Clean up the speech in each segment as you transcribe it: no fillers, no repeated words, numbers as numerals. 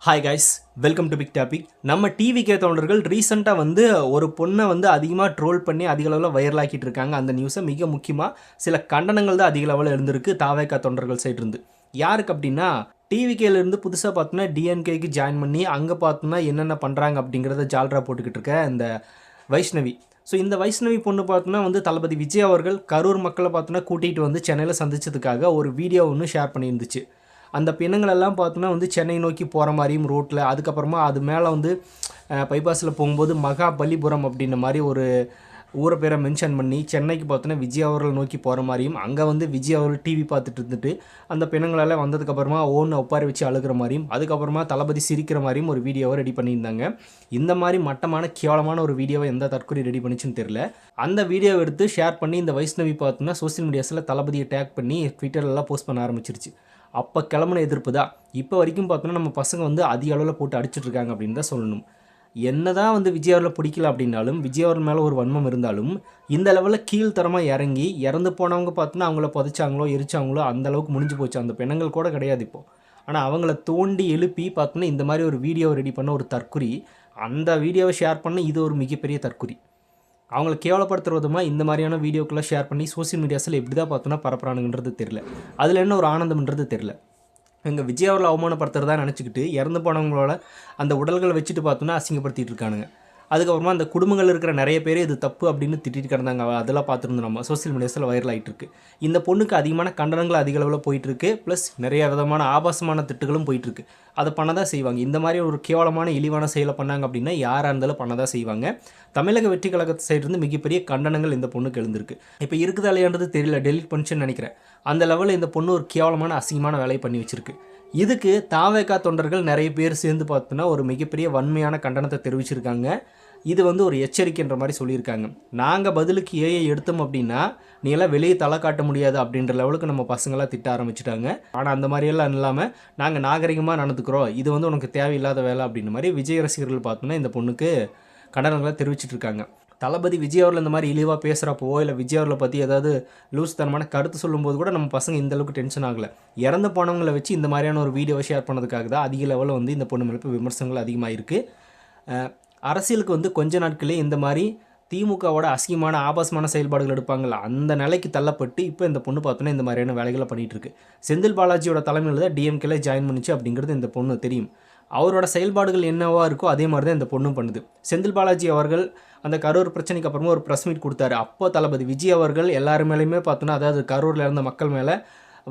Hi guys, welcome to big topic. நம்ம டிவிகே தொண்டர்கள் ரீசெண்டாக ஒரு பொண்ணை அதிகமாக ட்ரோல் பண்ணி அதிக அளவில் வைரலாக்கிட்டு இருக்காங்க. அந்த நியூஸை மிக முக்கியமாக சில கண்டனங்கள் தான் அதிக அளவில் இருந்திருக்கு தாவேகா தொண்டர்கள் சைடு இருந்து. யாருக்கு அப்படின்னா, டிவிகேலேருந்து புதுசாக பார்த்தோன்னா டிஎன்கேக்கு ஜாயின் பண்ணி அங்கே பார்த்தோன்னா என்னென்ன பண்ணுறாங்க அப்படிங்கிறத ஜால்ரா போட்டுக்கிட்டு இருக்க இந்த வைஷ்ணவி. ஸோ இந்த வைஷ்ணவி பொண்ணு பார்த்தோன்னா தளபதி விஜய் அவர்கள் கரூர் மக்களை பார்த்தோன்னா கூட்டிகிட்டு சென்னையில் சந்திச்சதுக்காக ஒரு வீடியோ ஒன்று ஷேர் பண்ணியிருந்துச்சு. அந்த பிணங்களெல்லாம் பார்த்தோன்னா சென்னை நோக்கி போகிற மாதிரியும் ரோட்டில், அதுக்கப்புறமா அது மேலே பைபாஸில் போகும்போது மகாபலிபுரம் அப்படின்ற மாதிரி ஒரு ஊரை பேரை மென்ஷன் பண்ணி சென்னைக்கு பார்த்தோன்னா விஜய் அவர்கள் நோக்கி போகிற மாதிரியும், அங்கே விஜய் அவர்கள் டிவி பார்த்துட்டு இருந்துட்டு அந்த பிணங்களெல்லாம் வந்ததுக்கப்புறமா ஒன்று ஒப்பாரி வச்சு அழுகிற மாதிரியும், அதுக்கப்புறமா தளபதி சிரிக்கிற மாதிரியும் ஒரு வீடியோவை ரெடி பண்ணியிருந்தாங்க. இந்த மாதிரி மட்டமான கேவலமான ஒரு வீடியோவை எந்த தற்கொலை ரெடி பண்ணிச்சுன்னு தெரில. அந்த வீடியோவை எடுத்து ஷேர் பண்ணி இந்த வைஷ்ணவி பார்த்தோன்னா சோசியல் மீடியாஸில் தளபதியை டேக் பண்ணி ட்விட்டர்லாம் போஸ்ட் பண்ண ஆரம்பிச்சிருச்சு. அப்போ கிளம்புன எதிர்ப்பு தான் இப்போ வரைக்கும் பார்த்தோன்னா நம்ம பசங்க அதிக அளவில் போட்டு அடிச்சிட்ருக்காங்க அப்படின்னு தான் சொல்லணும். என்ன தான் விஜய் அவர்களை பிடிக்கல அப்படின்னாலும், விஜய் அவர் மேலே ஒரு வன்மம் இருந்தாலும், இந்த லெவலில் கீழ்த்தரமாக இறங்கி இறந்து போனவங்க பார்த்தோன்னா அவங்கள புதைச்சாங்களோ எரிச்சாங்களோ அந்தளவுக்கு முடிஞ்சு போச்சு. அந்த பெண்கள் கூட கிடையாது இப்போது. ஆனால் அவங்கள தோண்டி எழுப்பி பார்த்தோன்னா இந்த மாதிரி ஒரு வீடியோவை ரெடி பண்ண ஒரு தற்குறி, அந்த வீடியோவை ஷேர் பண்ண இது ஒரு மிகப்பெரிய தற்குறி. அவங்கள கேவலப்படுத்துகிற விதமாக இந்த மாதிரியான வீடியோக்களை ஷேர் பண்ணி சோசியல் மீடியாஸில் எப்படி தான் பார்த்தோன்னா பரப்புறானுன்றது தெரில. அதில் என்ன ஒரு ஆனந்தம்ன்றது தெரில. எங்கள் விஜய் அவர்களை அவமானப்படுத்துறதா நினச்சிக்கிட்டு இறந்து போனவங்களோட அந்த உடல்களை வச்சுட்டு பார்த்தோன்னா அசிங்கப்படுத்திட்டு இருக்கானுங்க. அதுக்கப்புறமா அந்த குடும்பங்கள் இருக்கிற நிறைய பேர் இது தப்பு அப்படின்னு திட்டிட்டு கிடந்தாங்க. அதெல்லாம் பார்த்துருந்தோம், நம்ம சோசியல் மீடியாஸில் வைரல் ஆகிட்டு இருக்கு. இந்த பொண்ணுக்கு அதிகமான கண்டனங்கள் அதிக அளவில் போயிட்டுருக்கு. ப்ளஸ் நிறைய விதமான ஆபாசமான திட்டுகளும் போயிட்டுருக்கு. அதை பண்ண தான் செய்வாங்க. இந்த மாதிரி ஒரு கேவலமான இழிவான செயலை பண்ணாங்க அப்படின்னா யாராக இருந்தாலும் பண்ண தான் செய்வாங்க. தமிழக வெற்றி கழகத்து சைடுலேருந்து மிகப்பெரிய கண்டனங்கள் இந்த பொண்ணுக்கு எழுந்திருக்கு. இப்போ இருக்குதா இல்லையான்றது தெரியல, டெலிட் பண்ணிச்சுன்னு நினைக்கிறேன். அந்த லெவலில் இந்த பொண்ணு ஒரு கேவலமான அசிங்கமான வேலையை பண்ணி வச்சிருக்கு. இதுக்கு தாவேகா தொண்டர்கள் நிறைய பேர் சேர்ந்து பார்த்தோன்னா ஒரு மிகப்பெரிய வன்மையான கண்டனத்தை தெரிவிச்சிருக்காங்க. இது ஒரு எச்சரிக்கைன்ற மாதிரி சொல்லியிருக்காங்க. நாங்கள் பதிலுக்கு ஏஐ எடுத்தோம் அப்படின்னா நீ எல்லாம் வெளியே தலை காட்ட முடியாது அப்படின்ற லெவலுக்கு நம்ம பசங்களாம் திட்ட ஆரம்பிச்சிட்டாங்க. ஆனால் அந்த மாதிரியெல்லாம் இல்லாமல் நாங்கள் நாகரிகமாக நடந்துக்கிறோம், இது உனக்கு தேவையில்லாத வேலை அப்படின்ற மாதிரி விஜய் ரசிகர்கள் பார்த்தோன்னா இந்த பொண்ணுக்கு கண்டனங்களை தெரிவிச்சிட்ருக்காங்க. தளபதி விஜய் அவர்கள் இந்த மாதிரி இழிவாக பேசுகிறப்போ, இல்லை விஜய் அவர்களை பற்றி ஏதாவது லூஸ் தனமான கருத்து சொல்லும்போது கூட நம்ம பசங்க இந்தளவுக்கு டென்ஷன் ஆகலை. இறந்து போனவங்களை வச்சு இந்த மாதிரியான ஒரு வீடியோவை ஷேர் பண்ணதுக்காக தான் அதிக லெவலில் இந்த பொண்ணு மேலே விமர்சனங்கள் அதிகமாக இருக்குது. அரசியலுக்கு கொஞ்ச நாட்களே இந்த மாதிரி திமுகவோட அசிங்கமான ஆபாசமான செயல்பாடுகள் எடுப்பாங்கள்ல, அந்த நிலைக்கு தள்ளப்பட்டு இப்போ இந்த பொண்ணு பார்த்தோன்னா இந்த மாதிரியான வேலைகளை பண்ணிகிட்ருக்கு. செந்தில் பாலாஜியோட தலைமையில் தான் டிஎம்கேல ஜாயின் பண்ணிச்சு அப்படிங்கிறது இந்த பொண்ணு தெரியும். அவரோட செயல்பாடுகள் என்னவா இருக்கோ அதே மாதிரி தான் இந்த பொண்ணும் பண்ணுது. செந்தில் பாலாஜி அவர்கள் அந்த கரூர் பிரச்சனைக்கு அப்புறமா ஒரு ப்ரெஸ் மீட் கொடுத்தாரு. அப்போ தளபதி விஜய் அவர்கள் எல்லாரு மேலேயுமே பார்த்தோன்னா, அதாவது கரூரில் இருந்த மக்கள் மேலே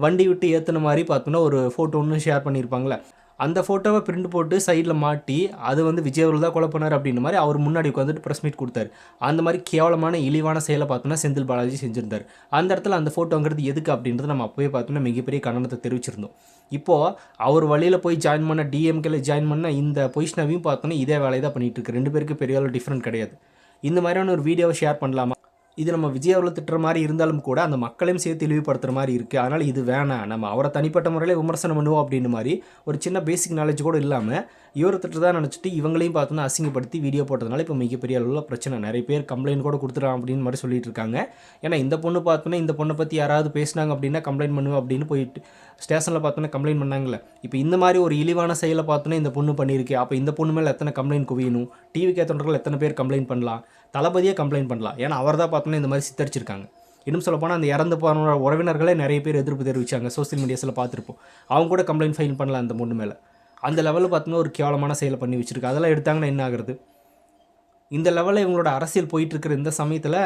வண்டி விட்டு ஏற்றுன மாதிரி பார்த்தோன்னா ஒரு ஃபோட்டோ ஒன்று ஷேர் பண்ணியிருப்பாங்களே, அந்த ஃபோட்டோவை பிரிண்ட் போட்டு சைடில் மாட்டி அது விஜய் அவர்கள் தான் கொலை பண்ணார் அப்படின்ற மாதிரி அவர் முன்னாடி உட்காந்துட்டு ப்ரெஸ் மீட் கொடுத்தாரு. அந்த மாதிரி கேவலமான இழிவான செயலை பார்த்தோன்னா செந்தில் பாலாஜி செஞ்சுருந்தார். அந்த இடத்துல அந்த ஃபோட்டோங்கிறது எதுக்கு அப்படின்றது நம்ம அப்போவே பார்த்தோன்னா மிகப்பெரிய கண்டனத்தை தெரிவிச்சிருந்தோம். இப்போது அவர் வழியில் போய் ஜாயின் பண்ண டிஎம்கேல ஜாயின் பண்ண இந்த வைஷ்ணவியும் பார்த்தோன்னா இதே வேலையை தான் பண்ணிகிட்டு இருக்கு. ரெண்டு பேருக்கு பெரிய அளவு டிஃப்ரெண்ட் கிடையாது. இந்த மாதிரியான ஒரு வீடியோவை ஷேர் பண்ணலாமா? இது நம்ம விஜய் அவர்களை திட்டுற மாதிரி இருந்தாலும் கூட அந்த மக்களையும் சேர்த்து இழிவுபடுத்துகிற மாதிரி இருக்குது. அதனால் இது வேணாம், நம்ம அவரை தனிப்பட்ட முறையில் விமர்சனம் பண்ணுவோம் அப்படின்னு மாதிரி ஒரு சின்ன பேசிக் நாலேஜ் கூட இல்லாமல் இவரை திட்டுறதா நினச்சிட்டு இவங்களையும் பார்த்தோன்னா அசிங்கப்படுத்தி வீடியோ போட்டதுனால இப்போ மிகப்பெரிய அளவில் பிரச்சனை. நிறைய பேர் கம்ப்ளைண்ட் கூட கொடுத்துறான் அப்படின்னு மாதிரி சொல்லிட்டு இருக்காங்க. ஏன்னா இந்த பொண்ணு பார்த்தோன்னா இந்த பொண்ணை பற்றி யாராவது பேசினாங்க அப்படின்னா கம்ப்ளைண்ட் பண்ணுவேன் அப்படின்னு போயிட்டு ஸ்டேஷனில் பார்த்தோன்னா கம்ப்ளைண்ட் பண்ணாங்களே. இப்போ இந்த மாதிரி ஒரு இழிவான செயலை பார்த்தோன்னா இந்த பொண்ணு பண்ணியிருக்கு. அப்போ இந்த பொண்ணு மேலே எத்தனை கம்ப்ளைண்ட் குவியணும்? டிவிகே தொண்டர்கள் எத்தனை பேர் கம்ப்ளைண்ட் பண்ணலாம்? தளபதியே கம்ப்ளைண்ட் பண்ணலாம். ஏன்னா அவர் தான் பார்த்தோன்னா இந்த மாதிரி சித்தரிச்சிருக்காங்க. இன்னும் சொல்லப்போனால் அந்த இறந்து போன உறவினர்களே நிறைய பேர் எதிர்ப்பு தெரிவித்தாங்க. சோசியல் மீடியாஸில் பார்த்துருப்போம். அவங்க கூட கம்ப்ளைண்ட் ஃபைல் பண்ணலாம் அந்த பொண்ணு மேலே. அந்த லெவலில் பார்த்தோன்னா ஒரு கேவலமான செயலை பண்ணி வச்சுருக்கு. அதெல்லாம் எடுத்தாங்கன்னா என்ன ஆகுறது? இந்த லெவலில் இவங்களோட அரசியல் போயிட்டுருக்கிற இந்த சமயத்தில்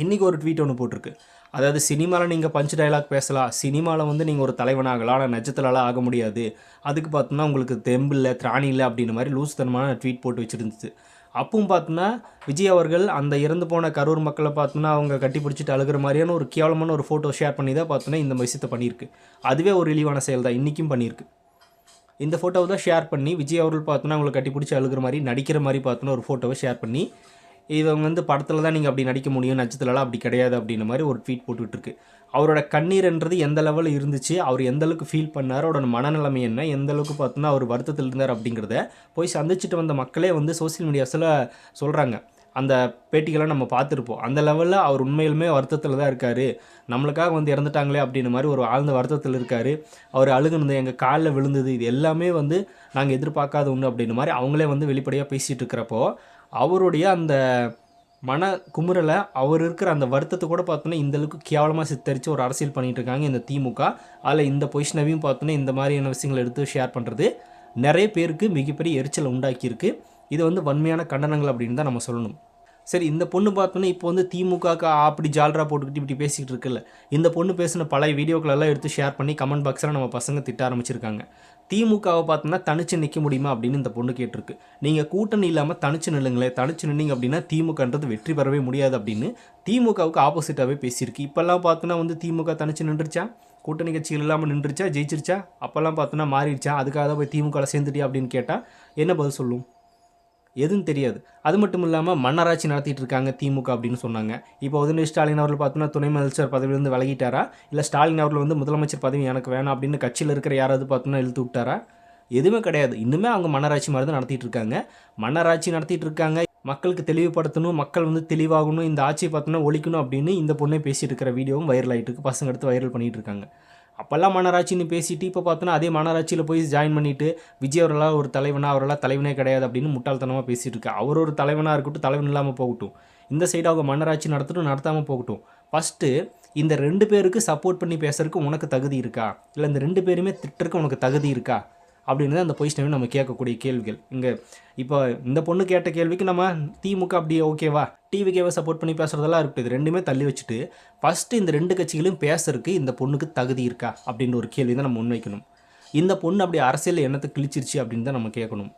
இன்றைக்கி ஒரு ட்வீட் ஒன்று போட்டிருக்கு. அதாவது சினிமாவில் நீங்கள் பஞ்ச் டைலாக் பேசலாம், சினிமாவில் நீங்கள் ஒரு தலைவனாகலாம், ஆனால் நட்சத்திரலாம் ஆக முடியாது, அதுக்கு பார்த்தோன்னா உங்களுக்கு தெம்பு இல்லை திராணி இல்லை அப்படின்ற மாதிரி லூஸ் தனமான ட்வீட் போட்டு வச்சுருந்துச்சு. அப்பவும் பார்த்தோன்னா விஜய் அவர்கள் அந்த இறந்து போன கரூர் மக்களை பார்த்தோன்னா அவங்க கட்டி பிடிச்சிட்டு அழுகிற மாதிரியான ஒரு கேவலமான ஒரு ஃபோட்டோ ஷேர் பண்ணி தான் பார்த்தோன்னா இந்த விஷயத்தை பண்ணியிருக்கு. அதுவே ஒரு இழிவான செயல் தான், இன்றைக்கும் பண்ணியிருக்கு. இந்த ஃபோட்டோவை தான் ஷேர் பண்ணி விஜய் அவர்கள் பார்த்தோன்னா அவங்களை கட்டி பிடிச்சி அழுகிற மாதிரி நடிக்கிற மாதிரி பார்த்தோன்னா ஒரு ஃபோட்டோவை ஷேர் பண்ணி இவங்க படத்தில் தான் நீங்கள் அப்படி நடிக்க முடியும், நட்சத்திரலாம் அப்படி கிடையாது அப்படின்ற மாதிரி ஒரு ட்வீட் போட்டுக்கிட்டுருக்கு. அவரோட கண்ணீர்ன்றது எந்த லெவலில் இருந்துச்சு, அவர் எந்தளவுக்கு ஃபீல் பண்ணார், அவரோட மனநிலைமை என்ன, எந்தளவுக்கு பார்த்தோன்னா அவர் வருத்தத்தில் இருந்தார் அப்படிங்கிறத போய் சந்திச்சுட்டு வந்த மக்களே சோசியல் மீடியாஸில் சொல்கிறாங்க. அந்த பேட்டிகளை நம்ம பார்த்துருப்போம். அந்த லெவலில் அவர் உண்மையிலுமே வருத்தத்தில் தான் இருக்கார். நம்மளுக்காக வந்து இறந்துட்டாங்களே அப்படின்ற மாதிரி ஒரு ஆழ்ந்த வருத்தத்தில் இருக்கார். அவர் அழுகுனது, எங்கள் காலில் விழுந்தது, இது எல்லாமே வந்து நாங்கள் எதிர்பார்க்காத ஒன்று அப்படின்ற மாதிரி அவங்களே வந்து வெளிப்படையாக பேசிகிட்டு இருக்கிறப்போ, அவருடைய அந்த மன குமுறலை, அவர் இருக்கிற அந்த வருத்தத்தை கூட பார்த்தோன்னா இந்தளவுக்கு கேவலமாக சித்தரித்து ஒரு அரசியல் பண்ணிகிட்டு இருக்காங்க இந்த திமுக. அதில் இந்த பொசிஷனவையும் பார்த்தோன்னா இந்த மாதிரியான விஷயங்களை எடுத்து ஷேர் பண்ணுறது நிறைய பேருக்கு மிகப்பெரிய எரிச்சலை உண்டாக்கியிருக்கு. இது வந்து வன்மையான கண்டனங்கள் அப்படின்னு தான் நம்ம சொல்லணும். சரி, இந்த பொண்ணு பார்த்தோன்னா இப்போ வந்து திமுகக்கு அப்படி ஜால்ரா போட்டுக்கிட்டு இப்படி பேசிக்கிட்டு இருக்குல்ல, இந்த பொண்ணு பேசின பழைய வீடியோக்களெல்லாம் எடுத்து ஷேர் பண்ணி கமெண்ட் பாக்ஸில் நம்ம பசங்க திட்ட ஆரம்பிச்சிருக்காங்க. திமுகவை பார்த்தோன்னா தனிச்சு நிற்க முடியுமா அப்படின்னு இந்த பொண்ணு கேட்டிருக்கு. நீங்கள் கூட்டணி இல்லாமல் தனிச்சு நில்லுங்களேன், தனிச்சு நின்னீங்க அப்படின்னா திமுகன்றது வெற்றி பெறவே முடியாது அப்படின்னு திமுகவுக்கு ஆப்போசிட்டாகவே பேசியிருக்கு. இப்போல்லாம் பார்த்தோன்னா வந்து திமுக தனிச்சு நின்றுச்சா, கூட்டணி கட்சிகள் இல்லாமல் நின்றுச்சா, ஜெயிச்சிருச்சா, அப்போல்லாம் பார்த்தோன்னா மாறிடுச்சா, அதுக்காக தான் போய் திமுகவில் சேர்ந்துட்டியா அப்படின்னு கேட்டால் என்ன பதில் சொல்லும்? எதுவும் தெரியாது. அது மட்டும் இல்லாமல் மன்னராட்சி நடத்திட்டு இருக்காங்க திமுக அப்படின்னு சொன்னாங்க. இப்போ உதயநிதி ஸ்டாலின் அவர்கள் பார்த்தோன்னா துணை முதலமைச்சர் பதவியிலிருந்து விலகிட்டாரா, இல்லை ஸ்டாலின் அவர்கள் வந்து முதலமைச்சர் பதவி எனக்கு வேணாம் அப்படின்னு கட்சியில் இருக்கிற யாராவது பார்த்தோன்னா இழுத்து விட்டாரா? எதுவுமே கிடையாது. இன்னுமே அவங்க மன்னராட்சி மாதிரி தான் நடத்திட்டு இருக்காங்க. மன்னராட்சி நடத்திட்டு இருக்காங்க. மக்களுக்கு தெளிவுபடுத்தணும், மக்கள் வந்து தெளிவாகணும், இந்த ஆட்சியை பார்த்தோன்னா ஒழிக்கணும் அப்படின்னு இந்த பொண்ணை பேசிட்டு இருக்கிற வீடியோவும் வைரல் ஆகிட்டு இருக்கு. பசங்க எடுத்து வைரல் பண்ணிட்டு இருக்காங்க. அப்போல்லாம் மன்னராட்சின்னு பேசிட்டு இப்போ பார்த்தோன்னா அதே மன்னராட்சியில் போய் ஜாயின் பண்ணிவிட்டு விஜய் அவர்களாக ஒரு தலைவனாக, அவரெல்லாம் தலைவனே கிடையாது அப்படின்னு முட்டாள்தனமாக பேசிகிட்டு இருக்கு. அவர் ஒரு தலைவனாக இருக்கட்டும், தலைவன் இல்லாமல் போகட்டும். இந்த சைடு அவங்க மன்னராட்சி நடத்தட்டும், நடத்தாமல் போகட்டும். ஃபஸ்ட்டு இந்த 2 பேருக்கு சப்போர்ட் பண்ணி பேசுறதுக்கு உனக்கு தகுதி இருக்கா, இல்லை இந்த 2 பேருமே திட்டுறதுக்கு உனக்கு தகுதி இருக்கா அப்படின்னு தான் அந்த பொசிஷனை நம்ம கேட்கக்கூடிய கேள்விகள். இங்கே இப்போ இந்த பொண்ணு கேட்ட கேள்விக்கு நம்ம திமுக அப்படியே ஓகேவா, டிவிகேவை சப்போர்ட் பண்ணி பேசுகிறதெல்லாம் இருக்குது. இது ரெண்டுமே தள்ளி வச்சுட்டு ஃபஸ்ட்டு இந்த 2 கட்சிகளையும் பேசுறதுக்கு இந்த பொண்ணுக்கு தகுதி இருக்கா அப்படின்ற ஒரு கேள்வி தான் நம்ம முன்வைக்கணும். இந்த பொண்ணு அப்படி அரசியல் எண்ணத்தை கிழிச்சிருச்சு அப்படின்னு தான் நம்ம கேட்கணும்.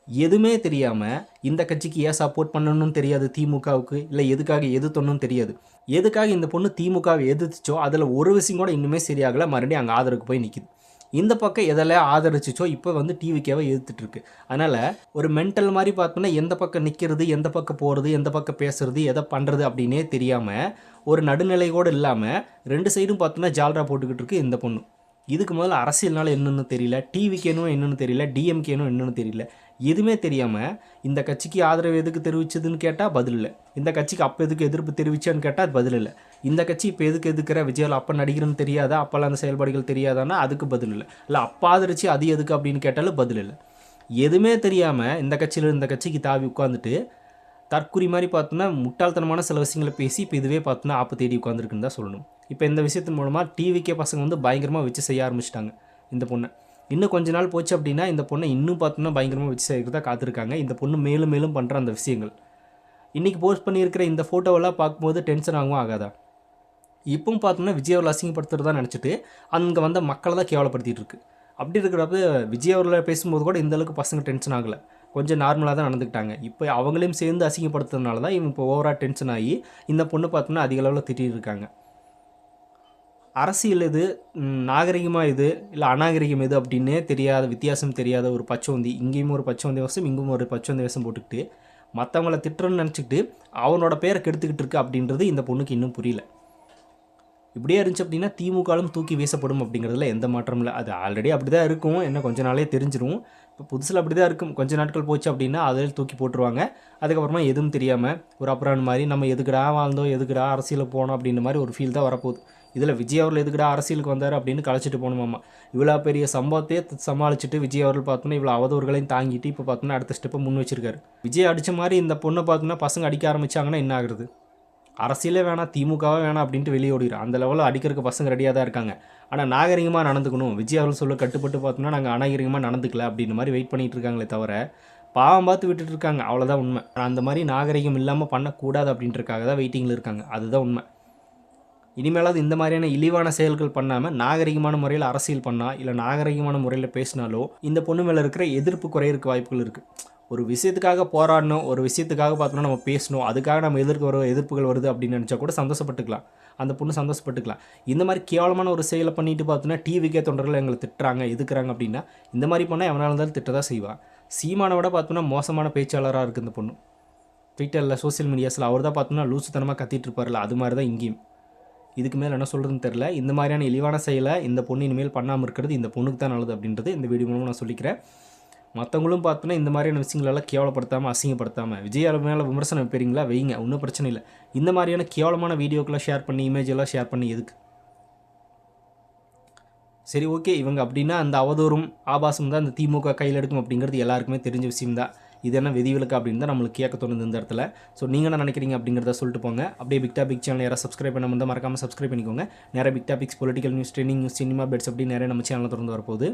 எதுவுமே தெரியாமல் இந்த கட்சிக்கு ஏன் சப்போர்ட் பண்ணணும்னு தெரியாது திமுகவுக்கு, இல்லை எதுக்காக எதிர்த்தணும்னு தெரியாது. எதுக்காக இந்த பொண்ணு திமுகவை எதிர்த்துச்சோ அதில் ஒரு விஷயம் கூட இன்னுமே சரியாகலை, மறுபடியும் அங்கே ஆதரவுக்கு போய் நிற்கிது. இந்த பக்கம் எதெல்லாம் ஆதரிச்சிச்சோ இப்போ வந்து டிவிக்கேவை எதிர்த்துட்ருக்கு. அதனால் ஒரு மென்டல் மாதிரி பார்த்தோன்னா எந்த பக்கம் நிற்கிறது, எந்த பக்கம் போகிறது, எந்த பக்கம் பேசுறது, எதை பண்ணுறது அப்படின்னே தெரியாமல் ஒரு நடுநிலை கூட இல்லாமல் 2 சைடும் பார்த்தோன்னா ஜால்ரா போட்டுக்கிட்டு இருக்கு இந்த பொண்ணு. இதுக்கு முதல்ல அரசியல்னால என்னென்னு தெரியல, டிவிக்கேனும் என்னென்னு தெரியல, டிஎம்கேனும் என்னென்னு தெரியல. எதுவுமே தெரியாமல் இந்த கட்சிக்கு ஆதரவு எதுக்கு தெரிவிச்சதுன்னு கேட்டால் பதில் இல்லை, இந்த கட்சிக்கு அப்போ எதுக்கு எதிர்ப்பு தெரிவிச்சான்னு கேட்டால் பதில் இல்லை, இந்த கட்சி இப்போ எதுக்கு எதுக்குற விஜயால் அப்போ நடிகர்னு தெரியாதா, அப்போல்லாம் அந்த செயல்பாடுகள் தெரியாதான்னா அதுக்கு பதில் இல்லை, இல்லை அப்போ ஆதரிச்சு அது எதுக்கு அப்படின்னு கேட்டாலும் பதில் இல்லை. எதுவுமே தெரியாமல் இந்த கட்சியில் இந்த கட்சிக்கு தாவி உட்காந்துட்டு தற்குறி மாதிரி பார்த்தோன்னா முட்டாள்தனமான சில விஷயங்களை பேசி இப்போ இதுவே பார்த்தோன்னா ஆப்பு தேடி உட்காந்துருக்குன்னு தான் சொல்லணும். இப்போ இந்த விஷயத்தின் மூலமாக டிவிக்கே பசங்க வந்து பயங்கரமாக வச்சு செய்ய ஆரம்பிச்சிட்டாங்க இந்த பொண்ணை. இன்னும் கொஞ்ச நாள் போச்சு அப்படின்னா இந்த பொண்ணை இன்னும் பார்த்தோன்னா பயங்கரமாக வச்சு செய்கிறதா காத்திருக்காங்க. இந்த பொண்ணு மேலும் மேலும் பண்ணுற அந்த விஷயங்கள் இன்றைக்கி போஸ்ட் பண்ணியிருக்கிற இந்த ஃபோட்டோவெல்லாம் பார்க்கும்போது டென்ஷன் ஆகும் ஆகாதா? இப்பவும் பார்த்தோம்னா விஜய் அவர்கள் அசிங்கப்படுத்துறதா நினச்சிட்டு அங்கே வந்த மக்களை தான் கேவலப்படுத்திட்டு இருக்கு. அப்படி இருக்கிறப்ப விஜய் அவர்களை பேசும்போது கூட இந்தளவுக்கு பசங்க டென்ஷன் ஆகலை, கொஞ்சம் நார்மலாக தான் நடந்துக்கிட்டாங்க. இப்போ அவங்களையும் சேர்ந்து அசிங்கப்படுத்துறதுனால தான் இவங்க இப்போ ஓவராக டென்ஷன் ஆகி இந்த பொண்ணு பார்த்தோன்னா அதிக அளவில் திட்டிகிட்டு இருக்காங்க. அரசியல் எது, நாகரிகமாக இது, இல்லை அநாகரிகம் எது அப்படின்னே தெரியாத, வித்தியாசம் தெரியாத ஒரு பச்சோந்தி, இங்கேயும் ஒரு பச்சோந்தி வேஷம் இங்கேயும் ஒரு பச்சோந்தி வேஷம் போட்டுக்கிட்டு மற்றவங்கள திட்டுறன்னு நினச்சிக்கிட்டு அவனோட பேரை கெடுத்துக்கிட்டு இருக்கு அப்படின்றது இந்த பொண்ணுக்கு இன்னும் புரியல. இப்படியே இருந்துச்சு அப்படின்னா திமுகவும் தூக்கி வீசப்படும் அப்படிங்கிறதுல எந்த மாற்றமும் இல்லை. அது ஆல்ரெடி அப்படி தான் இருக்கும், என்ன கொஞ்ச நாளே தெரிஞ்சிடும். இப்போ புதுசில் அப்படி தான் இருக்கும், கொஞ்சம் நாட்கள் போச்சு அப்படின்னா அதில் தூக்கி போட்டுருவாங்க. அதுக்கப்புறமா எதுவும் தெரியாமல் ஒரு அப்புறம் மாதிரி நம்ம எதுக்குடா வாழ்ந்தோம், எதுக்குடா அரசியலுக்கு போனோம் அப்படின்ற மாதிரி ஒரு ஃபீல் தான் வரப்போகுது. இதில் விஜய் அவர்கள் எதுக்குடா அரசியலுக்கு வந்தார் அப்படின்னு கழிச்சிட்டு போகணுமாம்மா. இவ்வளோ பெரிய சம்பவத்தையே சமாளிச்சுட்டு விஜய் அவர்கள் பார்த்தோன்னா இவ்வளோ அவதூறுகளையும் தாங்கிட்டு இப்போ பார்த்தோன்னா அடுத்த ஸ்டெப்பை முன் வச்சிருக்காரு. விஜய் அடித்த மாதிரி இந்த பொண்ணை பார்த்தோன்னா பசங்க அடிக்க ஆரம்பித்தாங்கன்னா என்ன ஆகுறது? அரசியலே வேணாம், திமுகவே வேணாம் அப்படின்ட்டு வெளியே ஓடிடும். அந்த லெவலில் அடிக்கிறதுக்கு பசங்க ரெடியாக தான் இருக்காங்க. ஆனால் நாகரிகமாக நடந்துக்கணும், விஜய் அவர்கள் சொல்ல கட்டுப்பட்டு பார்த்தோம்னா நாங்கள் அநாகரிகமாக நடந்துக்கல அப்படின்ற மாதிரி வெயிட் பண்ணிகிட்டு இருக்காங்களே தவிர பாவம் பார்த்து விட்டுட்டு இருக்காங்க, அவ்வளோதான் உண்மை. அந்த மாதிரி நாகரிகம் இல்லாமல் பண்ணக்கூடாது அப்படின்றக்காக தான் வெயிட்டிங்கில் இருக்காங்க, அதுதான் உண்மை. இனிமேலாவது இந்த மாதிரியான இழிவான செயல்கள் பண்ணாமல் நாகரிகமான முறையில் அரசியல் பண்ணால், இல்லை நாகரிகமான முறையில் பேசினாலோ இந்த பொண்ணு மேலே இருக்கிற எதிர்ப்பு குறையிறதுக்கு வாய்ப்புகள் இருக்குது. ஒரு விஷயத்துக்காக போராடணும், ஒரு விஷயத்துக்காக பார்த்தோன்னா நம்ம பேசணும், அதுக்காக நம்ம எதிர்ப்புகள் வருது அப்படின்னு நினச்சா கூட சந்தோஷப்பட்டுக்கலாம், அந்த பொண்ணு சந்தோஷப்பட்டுக்கலாம். இந்த மாதிரி கேவலமான ஒரு செயலை பண்ணிட்டு பார்த்தோன்னா டிவிக்கே தொண்டர்கள் எங்களை திட்டுறாங்க எதுக்குறாங்க அப்படின்னா இந்த மாதிரி பண்ணால் எவனாக இருந்தாலும் திட்ட தான் செய்வான். சீமானை விட பார்த்தோன்னா மோசமான பேச்சாளராக இருக்குது இந்த பொண்ணு. ட்விட்டரில் சோசியல் மீடியாஸில் அவர் தான் பார்த்தோன்னா லூசுத்தனமாக கத்திட்டு இருப்பார்ல, அது மாதிரி தான் இங்கேயும். இதுக்கு மேலே என்ன சொல்கிறதுன்னு தெரில. இந்த மாதிரியான இழிவான செயலை இந்த பொண்ணு இனிமேல் பண்ணாமல் இருக்கிறது இந்த பொண்ணுக்கு தான் நல்லது அப்படின்றது இந்த வீடியோ மூலமாக நான் சொல்லிக்கிறேன். மற்றவங்களும் பார்த்தோன்னா இந்த மாதிரியான விஷயங்களெல்லாம் கேவலப்படுத்தாமல் அசிங்கப்படுத்தாமல் விஜய் மேலே விமர்சனம் வைப்பீங்களா வைங்க, ஒன்றும் பிரச்சனை இல்லை. இந்த மாதிரியான கேவலமான வீடியோக்கெல்லாம் ஷேர் பண்ணி இமேஜ் எல்லாம் ஷேர் பண்ணி எதுக்கு? சரி ஓகே, இவங்க அப்படின்னா அந்த அவதூறும் ஆபாசம் தான் இந்த திமுக கையில் எடுக்கும் அப்படிங்கிறது எல்லாருக்குமே தெரிஞ்ச விஷயம் தான். இது என்ன விதிவிலக்கு அப்படின்னு தான் நம்மளுக்கு கேட்க தோணுது இந்த இடத்துல. ஸோ நீங்கள் என்ன நினைக்கிறீங்க அப்படிங்கிறத சொல்லிட்டு போங்க. அப்படியே பிக் டாபிக் சேனல் யாராவது சப்ஸ்கிரைப் பண்ண இருந்தால் மறக்காமல் சப்ஸ்கிரைப் பண்ணிக்கோங்க. நிறைய big topics, political news, trending news, cinema பெட்ஸ் அப்படி நிறைய நம்ம சேனலில் திறந்து வரப்போகுது.